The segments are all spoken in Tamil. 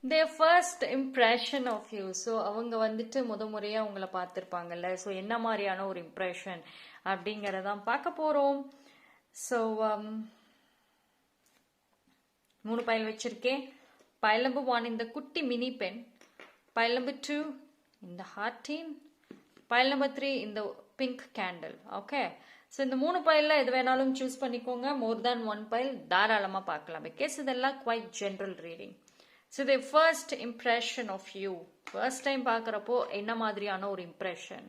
their first impression of you. So அவங்க வந்துட்டு முறையாக உங்களை பார்த்துருப்பாங்கல்ல. ஸோ என்ன மாதிரியான ஒரு இம்ப்ரெஷன் அப்படிங்கிறதான் பார்க்க போகிறோம். ஸோ 3 பைல் வச்சிருக்கேன். பைல் நம்பர் 1 இந்த குட்டி மினி பென், பைல் நம்பர் 2 இந்த ஹார்டின், பைல் நம்பர் 3 இந்த பிங்க் கேண்டில். ஓகே, ஸோ இந்த 3 பைலில் எது வேணாலும் சூஸ் பண்ணிக்கோங்க. மோர் தேன் 1 பைல் தாராளமாக பார்க்கலாம். பிகாஸ் இதெல்லாம் quite general reading. So the first impression of you, first time பார்க்குறப்போ என்ன மாதிரியான ஒரு impression.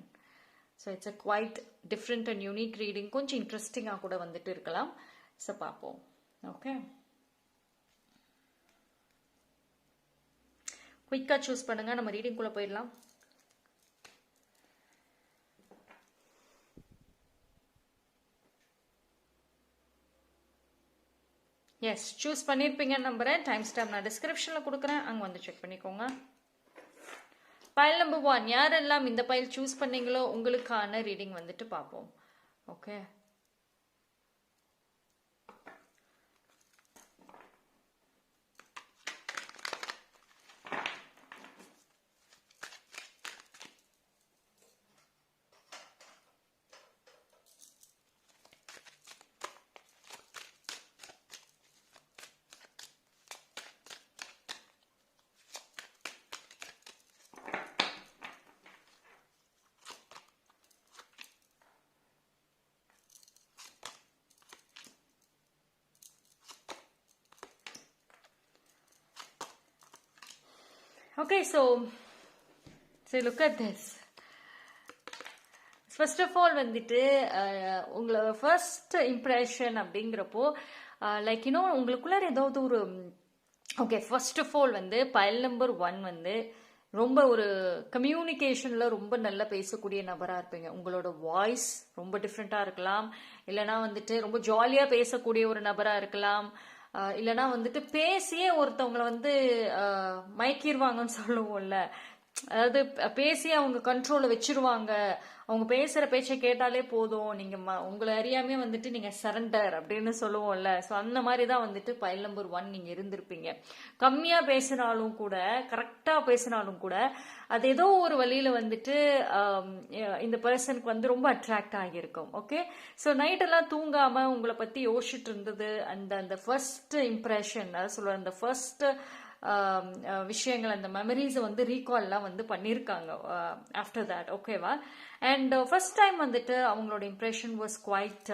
So it's a quite different and unique reading. கொஞ்சம் இன்ட்ரெஸ்டிங்காக கூட வந்துட்டு இருக்கலாம். ஸோ பார்ப்போம். ஓகே, குயிக்காக சூஸ் பண்ணுங்க, நம்ம ரீடிங்குள்ளே போயிடலாம். எஸ், சூஸ் பண்ணியிருப்பீங்கன்னு நம்புறேன். டைம் ஸ்டாம்ப் நான் டிஸ்கிரிப்ஷனில் கொடுக்குறேன், அங்கே வந்து செக் பண்ணிக்கோங்க. பைல் நம்பர் 1 யாரெல்லாம் இந்த பைல் சூஸ் பண்ணீங்களோ உங்களுக்கான ரீடிங் வந்துட்டு பார்ப்போம். Okay, okay, so look at this. First of all வந்துட்டு உங்களை ஃபர்ஸ்ட் இம்ப்ரெஷன் அப்படிங்கிறப்போ லைக் இன்னும் உங்களுக்குள்ளார ஏதாவது ஒரு ஓகே, ஃபர்ஸ்ட் ஆஃப் ஆல் வந்து பைல் நம்பர் 1 வந்து ரொம்ப ஒரு கம்யூனிகேஷனில் ரொம்ப நல்லா பேசக்கூடிய நபராக இருப்பீங்க. உங்களோட வாய்ஸ் ரொம்ப டிஃப்ரெண்ட்டாக இருக்கலாம், இல்லைனா வந்துட்டு ரொம்ப ஜாலியாக பேசக்கூடிய ஒரு நபராக இருக்கலாம், இல்லைனா வந்துட்டு பேசியே ஒருத்தவங்களை வந்து மயக்கிடுவாங்கன்னு சொல்லுவோம்ல. அதாவது பேசி அவங்க கண்ட்ரோல வச்சிருவாங்க. அவங்க பேசுற பேச்சை கேட்டாலே போதும், நீங்க உங்களை அறியாமே வந்துட்டு நீங்க சரண்டர் அப்படின்னு சொல்லுவோம்ல. ஸோ அந்த மாதிரி தான் வந்துட்டு பைல் நம்பர் 1 நீங்க இருந்திருப்பீங்க. கம்மியா பேசினாலும் கூட, கரெக்டா பேசினாலும் கூட, அது ஏதோ ஒரு வழியில வந்துட்டு இந்த பர்சனுக்கு வந்து ரொம்ப அட்ராக்ட் ஆகியிருக்கும். ஓகே, ஸோ நைட்டெல்லாம் தூங்காம உங்களை பத்தி யோசிச்சுட்டு இருந்தது அந்த ஃபர்ஸ்ட் இம்ப்ரெஷன், அதாவது சொல்லுவேன் அந்த ஃபர்ஸ்ட் விஷயங்கள், அந்த மெமரிஸை வந்து ரீகால்லாம் வந்து பண்ணியிருக்காங்க ஆஃப்டர் தேட். ஓகேவா? அண்ட் ஃபர்ஸ்ட் டைம் வந்துட்டு அவங்களோட இம்ப்ரெஷன் வாஸ் குவைட்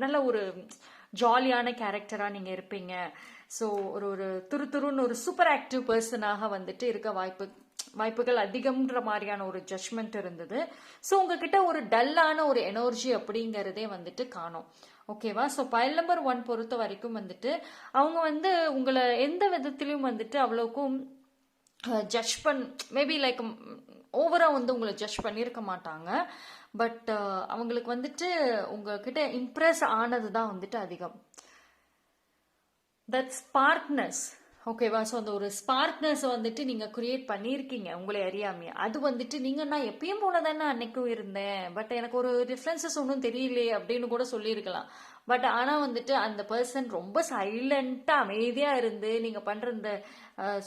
நல்ல ஒரு ஜாலியான கேரக்டராக நீங்கள் இருப்பீங்க. ஸோ ஒரு துருன்னு ஒரு சூப்பர் ஆக்டிவ் பர்சனாக வந்துட்டு இருக்க வாய்ப்புகள் அதிகம்ன்ற மாதிரியான ஒரு ஜட்ஜ்மெண்ட் இருந்தது. ஸோ உங்ககிட்ட ஒரு டல்லான ஒரு எனர்ஜி அப்படிங்கிறதே வந்துட்டு காணும். ஓகேவா? ஸோ பைல் நம்பர் 1 பொறுத்த வரைக்கும் வந்துட்டு அவங்க வந்து உங்களை எந்த விதத்திலையும் வந்துட்டு அவ்வளோக்கும் ஜட்ஜ் மேபி லைக் ஓவரா வந்து உங்களை ஜட்ஜ் பண்ணியிருக்க மாட்டாங்க. பட் அவங்களுக்கு வந்துட்டு உங்ககிட்ட இம்ப்ரெஸ் ஆனது தான் வந்துட்டு அதிகம். தட் ஸ்பார்க்னஸ். ஓகேவா? ஸோ அந்த ஒரு ஸ்பார்க்னஸ் வந்துட்டு நீங்கள் கிரியேட் பண்ணியிருக்கீங்க உங்களை அறியாமையே. அது வந்துட்டு நீங்கள் நான் எப்பயும் போல தானே அன்னைக்கும் இருந்தேன், பட் எனக்கு ஒரு டிஃப்ரென்சஸ் ஒன்றும் தெரியலையே அப்படின்னு கூட சொல்லியிருக்கலாம். பட் ஆனால் வந்துட்டு அந்த பர்சன் ரொம்ப சைலண்டாக அமைதியாக இருந்து நீங்கள் பண்ணுற இந்த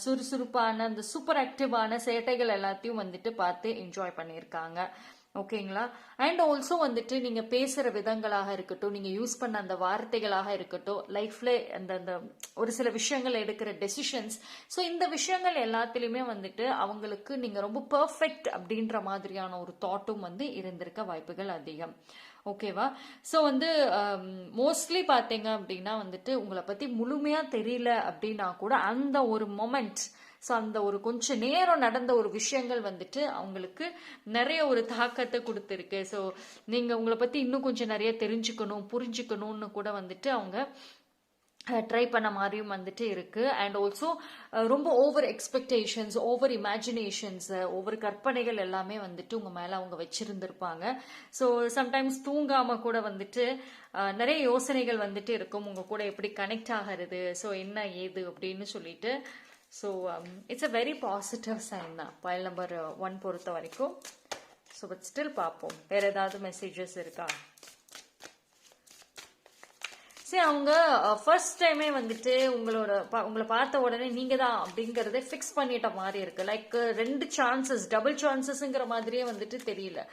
சுறுசுறுப்பான அந்த சூப்பர் ஆக்டிவான சேட்டைகள் எல்லாத்தையும் வந்துட்டு பார்த்து என்ஜாய் பண்ணியிருக்காங்க. ஓகேங்களா? அண்ட் ஆல்சோ வந்துட்டு நீங்க பேசுற விதங்களாக இருக்கட்டும், நீங்க யூஸ் பண்ண அந்த வார்த்தைகளாக இருக்கட்டும், லைஃப்ல அந்த ஒரு சில விஷயங்கள் எடுக்கிற டெசிஷன்ஸ், ஸோ இந்த விஷயங்கள் எல்லாத்திலுமே வந்துட்டு அவங்களுக்கு நீங்க ரொம்ப பெர்ஃபெக்ட் அப்படின்ற மாதிரியான ஒரு தாட்டும் வந்து இருந்திருக்க வாய்ப்புகள் அதிகம். ஓகேவா? ஸோ வந்து மோஸ்ட்லி பார்த்தீங்க அப்படின்னா வந்துட்டு உங்களை பத்தி முழுமையா தெரியல அப்படின்னா கூட அந்த ஒரு மொமெண்ட், ஸோ அந்த ஒரு கொஞ்ச நேரம் நடந்த ஒரு விஷயங்கள் வந்துட்டு அவங்களுக்கு நிறைய ஒரு தாக்கத்தை கொடுத்துருக்கு. ஸோ நீங்கள் உங்களை பற்றி இன்னும் கொஞ்சம் நிறைய தெரிஞ்சுக்கணும், புரிஞ்சுக்கணும்னு கூட வந்துட்டு அவங்க ட்ரை பண்ண மாதிரியும் வந்துட்டு இருக்கு. அண்ட் ஆல்சோ ரொம்ப ஓவர் எக்ஸ்பெக்டேஷன்ஸ், ஓவர் இமேஜினேஷன்ஸ், ஒவ்வொரு கற்பனைகள் எல்லாமே வந்துட்டு உங்க மேல அவங்க வச்சிருந்திருப்பாங்க. ஸோ சம்டைம்ஸ் தூங்காம கூட வந்துட்டு நிறைய யோசனைகள் வந்துட்டு இருக்கும், உங்க கூட எப்படி கனெக்ட் ஆகிறது, ஸோ என்ன ஏது அப்படின்னு சொல்லிட்டு. So it's a very positive sign தான் பைல் நம்பர் 1 பொறுத்த வரைக்கும். ஸோ பட் ஸ்டில் பார்ப்போம் வேற ஏதாவது மெசேஜஸ் இருக்கா. சரி, அவங்க ஃபர்ஸ்ட் டைமே வந்துட்டு உங்களை பார்த்த உடனே நீங்க தான் அப்படிங்கறத ஃபிக்ஸ் பண்ணிட்ட மாதிரி இருக்கு. லைக் 2 சான்சஸ், டபுள் சான்சஸ்ங்கிற மாதிரியே வந்துட்டு தெரியல.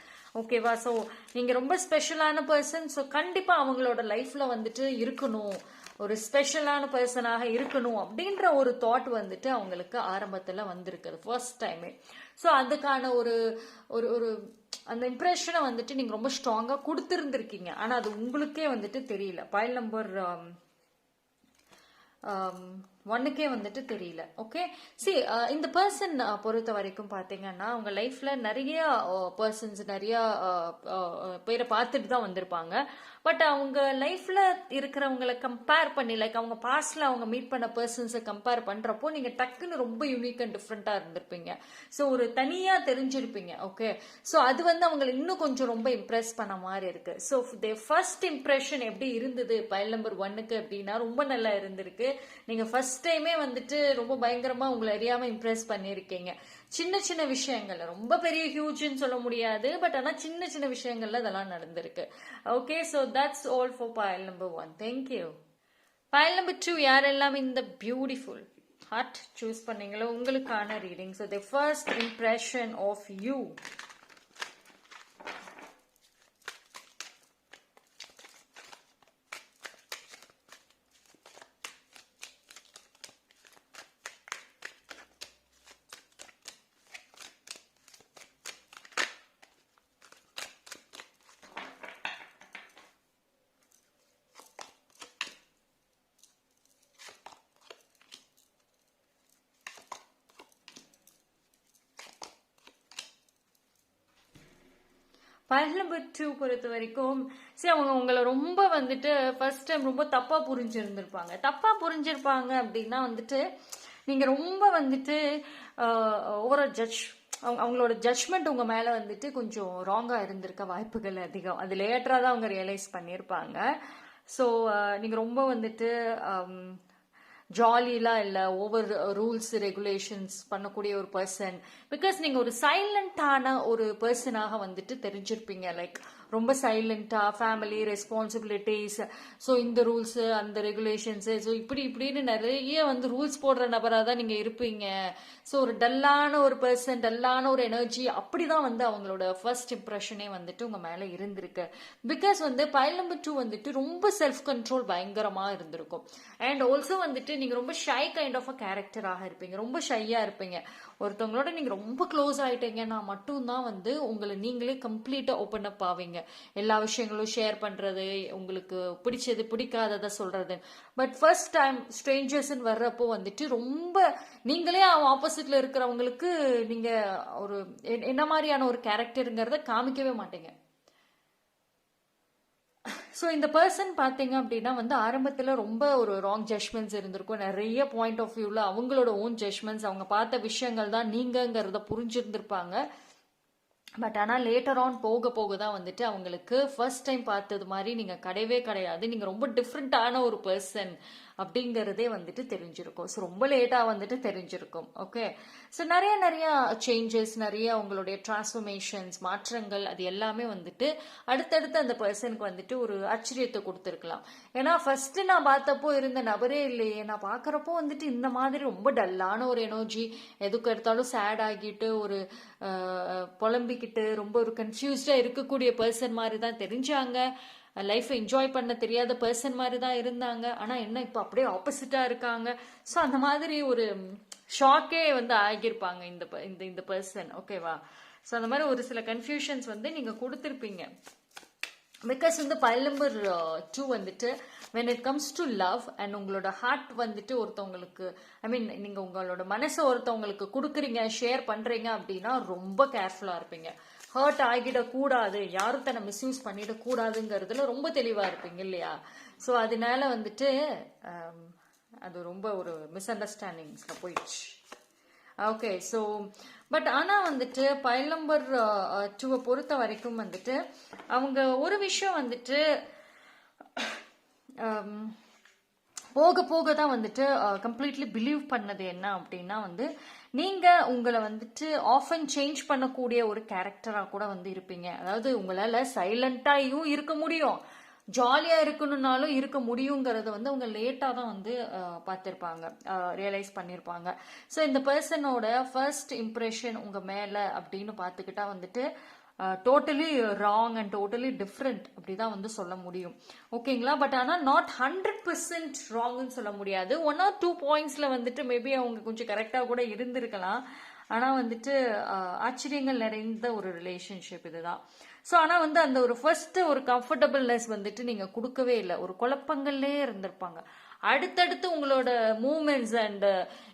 ஓகேவா? ஸோ நீங்க ரொம்ப ஸ்பெஷலான பர்சன். ஸோ கண்டிப்பா அவங்களோட லைஃப்ல வந்துட்டு இருக்கணும், ஒரு ஸ்பெஷலான பர்சனாக இருக்கணும் அப்படின்ற ஒரு தாட் வந்துட்டு அவங்களுக்கு ஆரம்பத்துல வந்திருக்குது ஃபர்ஸ்ட் டைமே. ஸோ அதுக்கான ஒரு ஒரு ஒரு அந்த இம்ப்ரெஷனை வந்துட்டு நீங்க ரொம்ப ஸ்ட்ராங்கா கொடுத்துருந்துருக்கீங்க. ஆனா அது உங்களுக்கே வந்துட்டு தெரியல. பைல் நம்பர் 1க்கே வந்துட்டு தெரியல. ஓகே, சரி, இந்த பர்சன் பொறுத்த வரைக்கும் பாத்தீங்கன்னா அவங்க லைஃப்ல நிறைய பர்சன்ஸ், நிறைய பேரை பார்த்துட்டு தான் வந்திருப்பாங்க. பட் அவங்க லைஃப்ல இருக்கிறவங்களை கம்பேர் பண்ணி, லைக் அவங்க பாஸ்ட்ல அவங்க மீட் பண்ண பர்சன்ஸை கம்பேர் பண்றப்போ நீங்க டக்குன்னு ரொம்ப யூனிக் அண்ட் டிஃப்ரெண்டா இருந்திருப்பீங்க. ஸோ ஒரு தனியா தெரிஞ்சிருப்பீங்க. ஓகே, ஸோ அது வந்து அவங்களை இன்னும் கொஞ்சம் ரொம்ப இம்ப்ரெஸ் பண்ண மாதிரி இருக்கு. ஸோ ஃபர்ஸ்ட் இம்ப்ரெஷன் எப்படி இருந்தது பைல் நம்பர் 1க்கு அப்படின்னா ரொம்ப நல்லா இருந்திருக்கு. நீங்க ஃபர்ஸ்ட் டைமே வந்துட்டு ரொம்ப பயங்கரமா உங்களை அறியாம இம்ப்ரெஸ் பண்ணிருக்கீங்க. சின்ன சின்ன விஷயங்கள்ல, ரொம்ப பெரிய ஹியூஜ்னு சொல்ல முடியாது, பட் ஆனா சின்ன சின்ன விஷயங்கள்ல அதெல்லாம் நடந்திருக்கு. Okay, so that's all for file number 1. Thank you. File number 2 யாரெல்லாம் இந்த பியூட்டிஃபுல் ஹார்ட் சூஸ் பண்ணீங்களோ உங்களுக்கான reading. So the first impression of you. File number 2 பொறுத்த வரைக்கும் சரி, அவங்க உங்களை ரொம்ப வந்துட்டு ஃபர்ஸ்ட் டைம் ரொம்ப தப்பா புரிஞ்சிருந்திருப்பாங்க. தப்பா புரிஞ்சிருப்பாங்க அப்படின்னா வந்துட்டு நீங்க ரொம்ப வந்துட்டு ஓவரா அவங்களோட ஜட்ஜ்மெண்ட் உங்க மேல வந்துட்டு கொஞ்சம் ராங்கா இருந்திருக்க வாய்ப்புகள் அதிகம். அது லேட்டரா தான் அவங்க ரியலைஸ் பண்ணியிருப்பாங்க. ஸோ நீங்க ரொம்ப வந்துட்டு ஜாலிலாம் இல்லை, ஓவர் ரூல்ஸ் ரெகுலேஷன்ஸ் பண்ணக்கூடிய ஒரு பர்சன். பிகாஸ் நீங்க ஒரு சைலண்டான ஒரு பர்சனாக வந்துட்டு தெரிஞ்சிருப்பீங்க. லைக் ரொம்ப சைலண்டா, ஃபேமிலி ரெஸ்பான்சிபிலிட்டிஸ், ஸோ இந்த ரூல்ஸ் அந்த ரெகுலேஷன்ஸ், ஸோ இப்படின்னு நிறைய வந்து ரூல்ஸ் போடுற நபராக தான் நீங்க இருப்பீங்க. ஸோ ஒரு டல்லான ஒரு பர்சன், டல்லான ஒரு எனர்ஜி, அப்படிதான் வந்து அவங்களோட ஃபர்ஸ்ட் இம்ப்ரெஷனே வந்துட்டு உங்க மேல இருந்திருக்கு. பிகாஸ் வந்து பைல் நம்பர் 2 வந்துட்டு ரொம்ப செல்ஃப் கண்ட்ரோல் பயங்கரமா இருந்திருக்கும். அண்ட் ஆல்சோ வந்துட்டு நீங்க ரொம்ப ஷை கைண்ட் ஆஃப் அ கேரக்டராக இருப்பீங்க. ரொம்ப ஷையா இருப்பீங்க. ஒருத்தவங்களோட நீங்க ரொம்ப க்ளோஸ் ஆயிட்டீங்கன்னா மட்டும்தான் வந்து உங்களை நீங்களே கம்ப்ளீட்டா ஓப்பன் அப் ஆவீங்க. எல்லா விஷயங்களும் ஷேர் பண்றது, உங்களுக்கு பிடிச்சது பிடிக்காததை சொல்றது. பட் ஃபர்ஸ்ட் டைம் ஸ்ட்ரேஞ்சர்ஸ் வர்றப்போ வந்துட்டு ரொம்ப நீங்களே ஆப்போசிட்ல இருக்கிறவங்களுக்கு நீங்க ஒரு என்ன மாதிரியான ஒரு கேரக்டருங்கிறத காமிக்கவே மாட்டீங்க. ஸோ இந்த பர்சன் பார்த்தீங்க அப்படின்னா வந்து ஆரம்பத்தில் ரொம்ப ஒரு ராங் ஜட்மெண்ட்ஸ் இருந்திருக்கும். நிறைய பாயிண்ட் ஆஃப் வியூவில் அவங்களோட ஓன் ஜட்மெண்ட்ஸ், அவங்க பார்த்த விஷயங்கள் தான் நீங்கிறத புரிஞ்சிருந்திருப்பாங்க. பட் ஆனால் லேட்டர் ஆன் போக போக தான் வந்துட்டு அவங்களுக்கு ஃபர்ஸ்ட் டைம் பார்த்தது மாதிரி நீங்கள் கிடையாது, நீங்கள் ரொம்ப டிஃப்ரெண்ட்டான ஒரு பர்சன் அப்படிங்கிறதே வந்துட்டு தெரிஞ்சிருக்கும். ஸோ ரொம்ப லேட்டாக வந்துட்டு தெரிஞ்சிருக்கும். ஓகே, ஸோ நிறைய சேஞ்சஸ், நிறைய உங்களுடைய டிரான்ஸ்ஃபர்மேஷன்ஸ், மாற்றங்கள், அது எல்லாமே வந்துட்டு அடுத்தடுத்து அந்த பர்சனுக்கு வந்துட்டு ஒரு ஆச்சரியத்தை கொடுத்துருக்கலாம். ஏன்னா ஃபர்ஸ்ட் நான் பார்த்தப்போ இருந்த நபரே இல்லையே, நான் பார்க்குறப்போ வந்துட்டு இந்த மாதிரி ரொம்ப டல்லான ஒரு எனர்ஜி, எதுக்கு எடுத்தாலும் சேட் ஆகிட்டு ஒரு புலம்பிக்கிட்டு ரொம்ப ஒரு கன்ஃபியூஸ்டா இருக்கக்கூடிய பர்சன் மாதிரி தான் தெரிஞ்சாங்க. லைஃப் என்ஜாய் பண்ண தெரியாத பர்சன் மாதிரி தான் இருந்தாங்க. ஆனா என்ன இப்போ அப்படியே ஆப்போசிட்டா இருக்காங்க. ஸோ அந்த மாதிரி ஒரு ஷாக்கே வந்து ஆகியிருப்பாங்க இந்த பர்சன். ஓகேவா? ஸோ அந்த மாதிரி ஒரு சில கன்ஃபியூஷன்ஸ் வந்து நீங்க கொடுத்துருப்பீங்க. பிகாஸ் வந்து பைல் நம்பர் 2 வந்துட்டு when it comes to love and உங்களோட ஹார்ட் வந்துட்டு ஒருத்தவங்களுக்கு, ஐ மீன் நீங்க உங்களோட மனசை ஒருத்தவங்களுக்கு கொடுக்குறீங்க, ஷேர் பண்றீங்க அப்படின்னா ரொம்ப கேர்ஃபுல்லா இருப்பீங்க. ஹர்ட் ஆகிடக்கூடாது, யாரும் தன்னை மிஸ்யூஸ் பண்ணிடக்கூடாதுங்கிறதுல ரொம்ப தெளிவா இருப்பீங்க இல்லையா? ஸோ அதனால வந்துட்டு அது ரொம்ப ஒரு மிஸ் அண்டர்ஸ்டாண்டிங்ஸ்ல போயிடுச்சு. ஓகே, ஸோ பட் ஆனால் வந்துட்டு பைல் நம்பர் 2 பொறுத்த வரைக்கும் வந்துட்டு அவங்க ஒரு விஷயம் வந்துட்டு போக போக தான் வந்துட்டு கம்ப்ளீட்லி பிலீவ் பண்ணது என்ன அப்படின்னா வந்து நீங்க உங்களை வந்துட்டு ஆஃபன் சேஞ்ச் பண்ணக்கூடிய ஒரு கேரக்டரா கூட வந்து இருப்பீங்க. அதாவது உங்களால சைலண்டாயும் இருக்க முடியும், ஜாலியாக இருக்கணும்னாலும் இருக்க முடியுங்கிறத வந்து அவங்க லேட்டாக தான் வந்து பார்த்துருப்பாங்க, ரியலைஸ் பண்ணியிருப்பாங்க. ஸோ இந்த பர்சனோட ஃபர்ஸ்ட் இம்ப்ரெஷன் உங்கள் மேலே அப்படின்னு பார்த்துக்கிட்டா வந்துட்டு totally wrong and totally different அப்படிதான் வந்து சொல்ல முடியும். ஓகேங்களா? பட் ஆனால் நாட் 100% ராங்னு சொல்ல முடியாது. 1 or 2 பாயிண்ட்ஸில் வந்துட்டு மேபி அவங்க கொஞ்சம் கரெக்டாக கூட இருந்திருக்கலாம். ஆனால் வந்துட்டு ஆச்சரியங்கள் நிறைந்த ஒரு ரிலேஷன்ஷிப் இதுதான். ஸோ ஆனால் வந்து அந்த ஒரு ஃபர்ஸ்ட் ஒரு கம்ஃபர்டபுள்னஸ் வந்துட்டு நீங்கள் கொடுக்கவே இல்லை. ஒரு குழப்பங்கள்லே இருந்திருப்பாங்க. அடுத்தடுத்து உங்களோட மூமெண்ட்ஸ் அண்ட்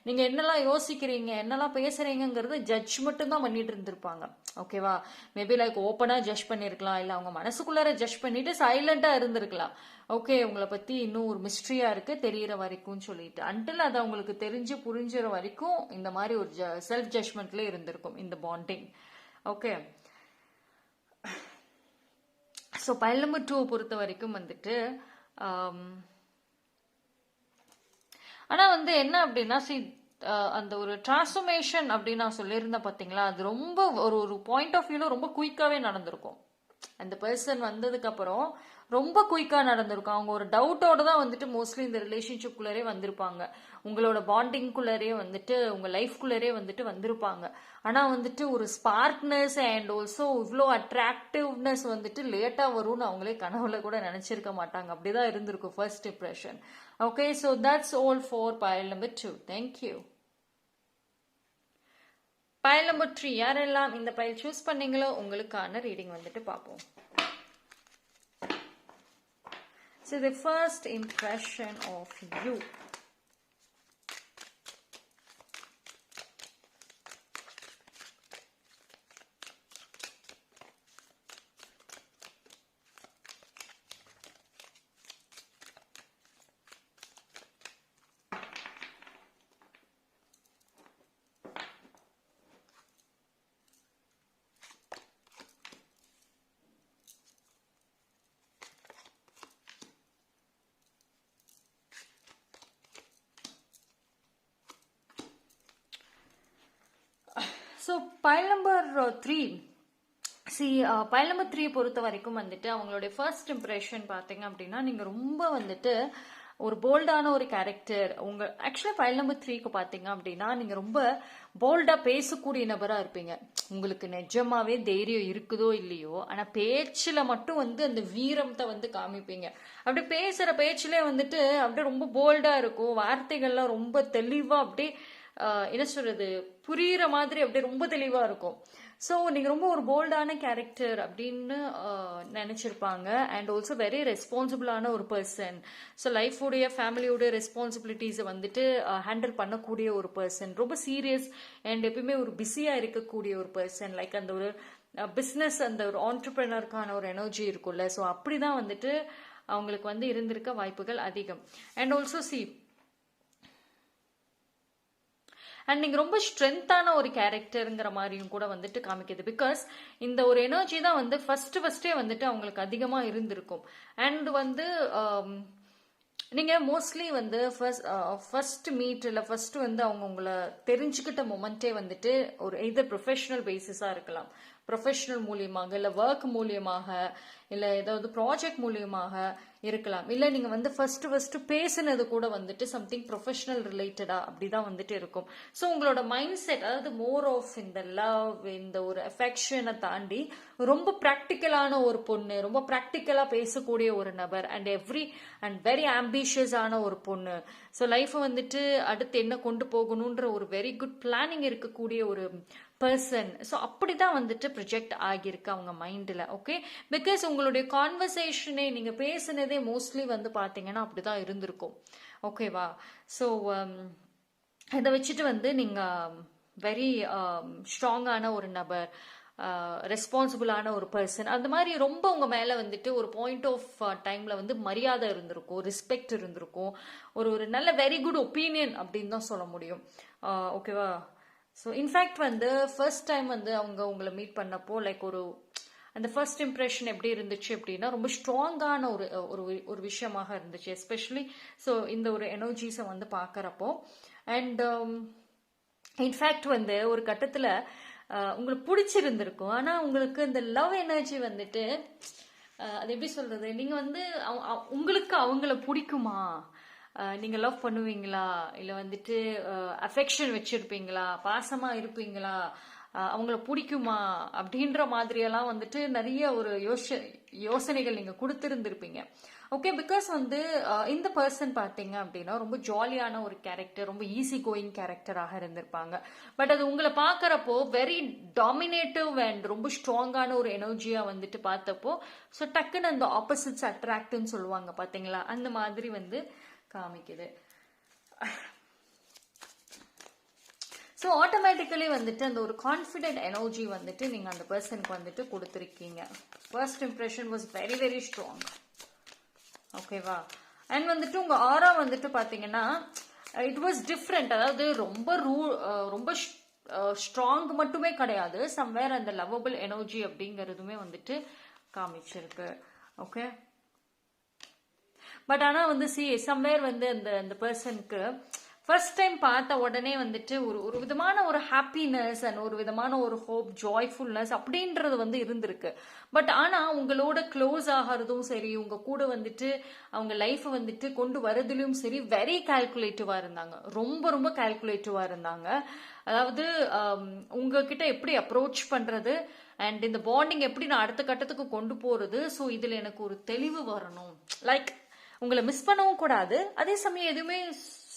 நீங்கள் என்னெல்லாம் யோசிக்கிறீங்க, என்னெல்லாம் பேசுறீங்கிறது ஜட்ஜ் மட்டும் தான் பண்ணிட்டு இருந்திருப்பாங்க. ஓகேவா? மேபி லைக் ஓப்பனாக ஜட்ஜ் பண்ணியிருக்கலாம், இல்லை அவங்க மனசுக்குள்ளார ஜட்ஜ் பண்ணிட்டு சைலண்டாக இருந்திருக்கலாம். ஓகே, உங்களை பற்றி இன்னும் ஒரு மிஸ்ட்ரியா இருக்கு தெரியிற வரைக்கும் சொல்லிட்டு, அன்டில் அது அவங்களுக்கு தெரிஞ்சு புரிஞ்சுற வரைக்கும் இந்த மாதிரி ஒரு செல்ஃப் ஜட்ஜ்மெண்ட்ல இருந்திருக்கும் இந்த bonding. Okay, so file number 2 பொறுத்த வரைக்கும் வந்துட்டு ஆனால் வந்து என்ன அப்படின்னா அந்த ஒரு டிரான்ஸ்ஃபர்மேஷன் அப்படின்னு நான் சொல்லியிருந்தேன் பார்த்தீங்களா, அது ரொம்ப ஒரு பாயிண்ட் ஆஃப் வியூல ரொம்ப குயிக்காகவே நடந்திருக்கும். அந்த பர்சன் வந்ததுக்கு அப்புறம் ரொம்ப குயிக்கா நடந்திருக்கும். அவங்க ஒரு டவுட்டோட தான் வந்துட்டு மோஸ்ட்லி இந்த ரிலேஷன்ஷிப்குள்ளரே வந்திருப்பாங்க. உங்களோட பாண்டிங்குள்ளரே வந்துட்டு உங்க லைஃப்குள்ளரே வந்துட்டு வந்திருப்பாங்க. ஆனா வந்துட்டு ஒரு ஸ்பார்க்னஸ் அண்ட் ஆல்சோ இவ்வளோ அட்ராக்டிவ்னஸ் வந்துட்டு லேட்டா வரும்னு அவங்களே கனவுல கூட நினைச்சிருக்க மாட்டாங்க. அப்படிதான் இருந்திருக்கும் first impression. Okay, so that's all for file number 2. Thank you. File number 3 யாரெல்லாம் இந்த பைல் சூஸ் பண்ணீங்களோ உங்களுக்கான ரீடிங் வந்துட்டு பார்ப்போம். So the first impression of you. So file number 3 file number 3 பொறுத்த வரைக்கும் வந்துட்டு அவங்களுடைய ஃபர்ஸ்ட் இம்ப்ரெஷன் பார்த்தீங்க அப்படின்னா நீங்கள் ரொம்ப வந்துட்டு ஒரு போல்டான ஒரு கேரக்டர். ஆக்சுவலாக பைல் நம்பர் 3க்கு பார்த்தீங்க அப்படின்னா நீங்கள் ரொம்ப போல்டாக பேசக்கூடிய நபராக இருப்பீங்க. உங்களுக்கு நிஜமாவே தைரியம் இருக்குதோ இல்லையோ, ஆனால் பேச்சில் மட்டும் வந்து அந்த வீரத்தை வந்து காமிப்பீங்க. அப்படி பேசுகிற பேச்சிலே வந்துட்டு அப்படியே ரொம்ப போல்டாக இருக்கும். வார்த்தைகள்லாம் ரொம்ப தெளிவாக அப்படியே என்ன சொல்றது, புரியுற மாதிரி அப்படியே ரொம்ப தெளிவா இருக்கும். ஸோ நீங்க ரொம்ப ஒரு போல்டான கேரக்டர் அப்படின்னு நினைச்சிருப்பாங்க. அண்ட் ஆல்சோ வெரி ரெஸ்பான்சிபிளான ஒரு பர்சன். ஸோ லைஃபோடைய ஃபேமிலியோடைய ரெஸ்பான்சிபிலிட்டிஸை வந்துட்டு ஹேண்டில் பண்ணக்கூடிய ஒரு பர்சன். ரொம்ப சீரியஸ் அண்ட் எப்பயுமே ஒரு பிஸியா இருக்கக்கூடிய ஒரு பர்சன். லைக் அந்த ஒரு பிஸ்னஸ், அந்த ஒரு ஆண்டர்பிரினருக்கான ஒரு எனர்ஜி இருக்கும்ல. ஸோ அப்படிதான் வந்துட்டு அவங்களுக்கு வந்து இருந்திருக்க வாய்ப்புகள் அதிகம். அண்ட் ஆல்சோ அண்ட் நீங்கள் ரொம்ப ஸ்ட்ரென்த்தான ஒரு கேரக்டருங்கிற மாதிரியும் கூட வந்துட்டு காமிக்குது. பிகாஸ் இந்த ஒரு எனர்ஜி தான் வந்து ஃபர்ஸ்டே வந்துட்டு அவங்களுக்கு அதிகமாக இருந்திருக்கும். அண்ட் வந்து நீங்கள் மோஸ்ட்லி வந்து ஃபர்ஸ்ட் மீட் இல்லை ஃபர்ஸ்ட் வந்து அவங்க உங்களை தெரிஞ்சுக்கிட்ட மொமெண்ட்டே வந்துட்டு ஒரு எய்தர் ப்ரொஃபஷனல் பேசிஸாக இருக்கலாம், ப்ரொஃபஷனல் மூலியமாக, இல்லை ஒர்க் மூலியமாக, இல்லை ஏதாவது ப்ராஜெக்ட் மூலியமாக இருக்கலாம். இல்லை நீங்கள் வந்து ஃபர்ஸ்ட் பேசுனது கூட வந்துட்டு சம்திங் ப்ரொஃபஷனல் ரிலேட்டடா அப்படிதான் வந்துட்டு இருக்கும். ஸோ உங்களோட மைண்ட் செட், அதாவது மோர் ஆஃப் இந்த லவ், இந்த ஒரு அஃபெக்ஷனை தாண்டி ரொம்ப ப்ராக்டிக்கலான ஒரு பொண்ணு, ரொம்ப ப்ராக்டிக்கலா பேசக்கூடிய ஒரு நபர், அண்ட் வெரி ஆம்பிஷியஸான ஒரு பொண்ணு. ஸோ லைஃப்பை வந்துட்டு அடுத்து என்ன கொண்டு போகணுன்ற ஒரு வெரி குட் பிளானிங் இருக்கக்கூடிய ஒரு பர்சன். ஸோ அப்படிதான் வந்துட்டு ப்ரொஜெக்ட் ஆகியிருக்கு அவங்க மைண்டில். ஓகே, பிகாஸ் உங்களுடைய கான்வர்சேஷனே நீங்கள் பேசுனதே மோஸ்ட்லி வந்து பார்த்தீங்கன்னா அப்படிதான் இருந்திருக்கும். ஓகேவா? ஸோ இதை வச்சுட்டு வந்து நீங்கள் வெரி ஸ்ட்ராங்கான ஒரு நபர், ரெஸ்பான்சிபிளான ஒரு பர்சன், அந்த மாதிரி ரொம்ப உங்க மேல வந்துட்டு ஒரு பாயிண்ட் ஆஃப் டைம்ல வந்து மரியாதை இருந்திருக்கும், ரெஸ்பெக்ட் இருந்திருக்கும், ஒரு நல்ல வெரி குட் ஒப்பீனியன் அப்படின்னு தான் சொல்ல முடியும். ஓகேவா? ஸோ இன்ஃபேக்ட் வந்து ஃபர்ஸ்ட் டைம் வந்து அவங்க உங்களை மீட் பண்ணப்போ லைக் அந்த ஃபர்ஸ்ட் இம்ப்ரெஷன் எப்படி இருந்துச்சு அப்படின்னா ரொம்ப ஸ்ட்ராங்கான ஒரு விஷயமாக இருந்துச்சு. எஸ்பெஷலி ஸோ இந்த ஒரு எனர்ஜிஸை வந்து பார்க்குறப்போ. அண்ட் இன்ஃபேக்ட் வந்து ஒரு கட்டத்தில் உங்களுக்கு பிடிச்சிருந்திருக்கும். ஆனால் உங்களுக்கு இந்த லவ் எனர்ஜி வந்துட்டு அது எப்படி சொல்றது, நீங்க வந்து உங்களுக்கு அவங்கள பிடிக்குமா, நீங்க லவ் பண்ணுவீங்களா, இல்ல வந்துட்டு அஃபெக்ஷன் வச்சிருப்பீங்களா, பாசமா இருப்பீங்களா, அவங்கள பிடிக்குமா அப்படின்ற மாதிரியெல்லாம் வந்துட்டு நிறைய ஒரு யோசனைகள் நீங்க கொடுத்துருந்துருப்பீங்க. ஓகே, பிகாஸ் வந்து இந்த பர்சன் பார்த்தீங்க அப்படின்னா ரொம்ப ஜாலியான ஒரு கேரக்டர், ரொம்ப ஈஸி கோயிங் கேரக்டராக இருந்திருப்பாங்க. பட் அது உங்களை பார்க்குறப்போ வெரி டாமினேட்டிவ் அண்ட் ரொம்ப ஸ்ட்ராங்கான ஒரு எனர்ஜியாக வந்துட்டு பார்த்தப்போ, ஸோ டக்குன்னு அந்த ஆப்போசிட்ஸ் அட்ராக்ட்னு சொல்லுவாங்க பார்த்தீங்களா, அந்த மாதிரி வந்து காமிக்குது. ஸோ ஆட்டோமேட்டிக்கலி வந்துட்டு அந்த ஒரு கான்ஃபிடென்ட் எனர்ஜி வந்துட்டு நீங்கள் அந்த பர்சனுக்கு வந்துட்டு கொடுத்துருக்கீங்க. First impression was very very strong. ஓகேவா? அண்ட் வந்துட்டு உங்கள் ஆரா வந்துட்டு பார்த்தீங்கன்னா இட் வாஸ் டிஃப்ரெண்ட். அதாவது ரொம்ப ஸ்ட்ராங் மட்டுமே கிடையாது, சம்வேர் அந்த லவ்வபிள் எனர்ஜி அப்படிங்கிறதுமே வந்துட்டு காமிச்சிருக்கு. ஓகே, பட் ஆனால் வந்து சம்வேர் வந்து அந்த பர்சனுக்கு ஃபர்ஸ்ட் டைம் பார்த்த உடனே வந்துட்டு ஒரு விதமான ஒரு ஹாப்பினஸ் அண்ட் ஒரு விதமான ஒரு ஹோப், ஜாய்ஃபுல்னஸ் அப்படின்றது வந்து இருந்திருக்கு. பட் ஆனால் உங்களோட க்ளோஸ் ஆகிறதும் சரி, உங்க கூட வந்துட்டு அவங்க லைஃப்பை வந்துட்டு கொண்டு வரதுலையும் சரி வெரி கால்குலேட்டிவா இருந்தாங்க. ரொம்ப ரொம்ப கால்குலேட்டிவா இருந்தாங்க. அதாவது உங்ககிட்ட எப்படி அப்ரோச் பண்றது அண்ட் இந்த பாண்டிங் எப்படி நான் அடுத்த கட்டத்துக்கு கொண்டு போறது, ஸோ இதுல எனக்கு ஒரு தெளிவு வரணும். லைக் உங்களை மிஸ் பண்ணவும் கூடாது, அதே சமயம் எதுவுமே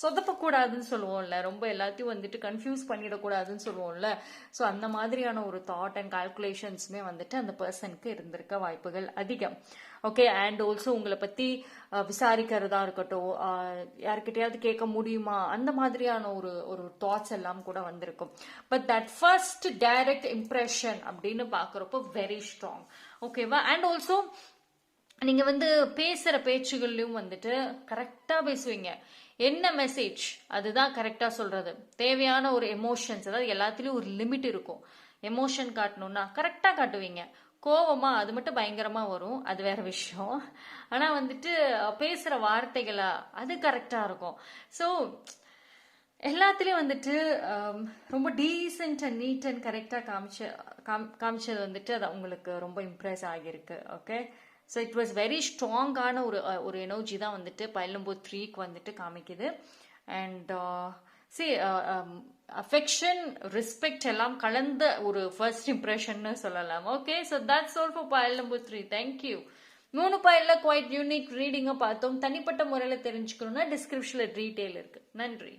சொதப்பக்கூடாதுன்னு சொல்லுவோம்ல, ரொம்ப எல்லாத்தையும் வந்துட்டு கன்ஃபியூஸ் பண்ணிடக்கூடாதுன்னு சொல்லுவோம்ல. ஸோ அந்த மாதிரியான ஒரு தாட் அண்ட் கால்குலேஷன்ஸுமே வந்துட்டு அந்த பர்சனுக்கு இருந்திருக்க வாய்ப்புகள் அதிகம். ஓகே, அண்ட் ஆல்சோ உங்களை பற்றி விசாரிக்கிறதா இருக்கட்டும், யார்கிட்டயாவது கேட்க முடியுமா, அந்த மாதிரியான ஒரு தாட்ஸ் எல்லாம் கூட வந்திருக்கும். But that first direct impression அப்படின்னு பார்க்குறப்போ வெரி ஸ்ட்ராங். ஓகேவா? அண்ட் ஆல்சோ நீங்க வந்து பேசுற பேச்சுகள்லயும் வந்துட்டு கரெக்டா பேசுவீங்க. என்ன மெசேஜ் அதுதான் கரெக்டா சொல்றது. தேவையான ஒரு எமோஷன்ஸ், அதாவது எல்லாத்துலயும் ஒரு லிமிட் இருக்கும். எமோஷன் காட்டணும்னா கரெக்டா காட்டுவீங்க. கோவமா அது மட்டும் பயங்கரமா வரும், அது வேற விஷயம். ஆனா வந்துட்டு பேசுற வார்த்தைகளா அது கரெக்டா இருக்கும். ஸோ எல்லாத்துலயும் வந்துட்டு ரொம்ப டீசென்ட் அண்ட் நீட் அண்ட் கரெக்டா காமிச்சது வந்துட்டு அது உங்களுக்கு ரொம்ப இம்ப்ரெஸ் ஆகியிருக்கு. Okay, so it was very ஸ்ட்ராங்கான ஒரு எனர்ஜி தான் வந்துட்டு பைல் நம்பர் 3க்கு வந்துட்டு காமிக்குது. அண்ட் அஃபெக்ஷன், ரெஸ்பெக்ட் எல்லாம் கலந்த ஒரு ஃபர்ஸ்ட் இம்ப்ரெஷன் சொல்லலாம். Okay, so that's all for file number 3. Thank you. 3 பைலில் குவைட் யூனிக் ரீடிங்கை பார்த்தோம். தனிப்பட்ட முறையில் தெரிஞ்சுக்கணும்னா டிஸ்கிரிப்ஷனில் டீட்டெயில் இருக்கு. நன்றி.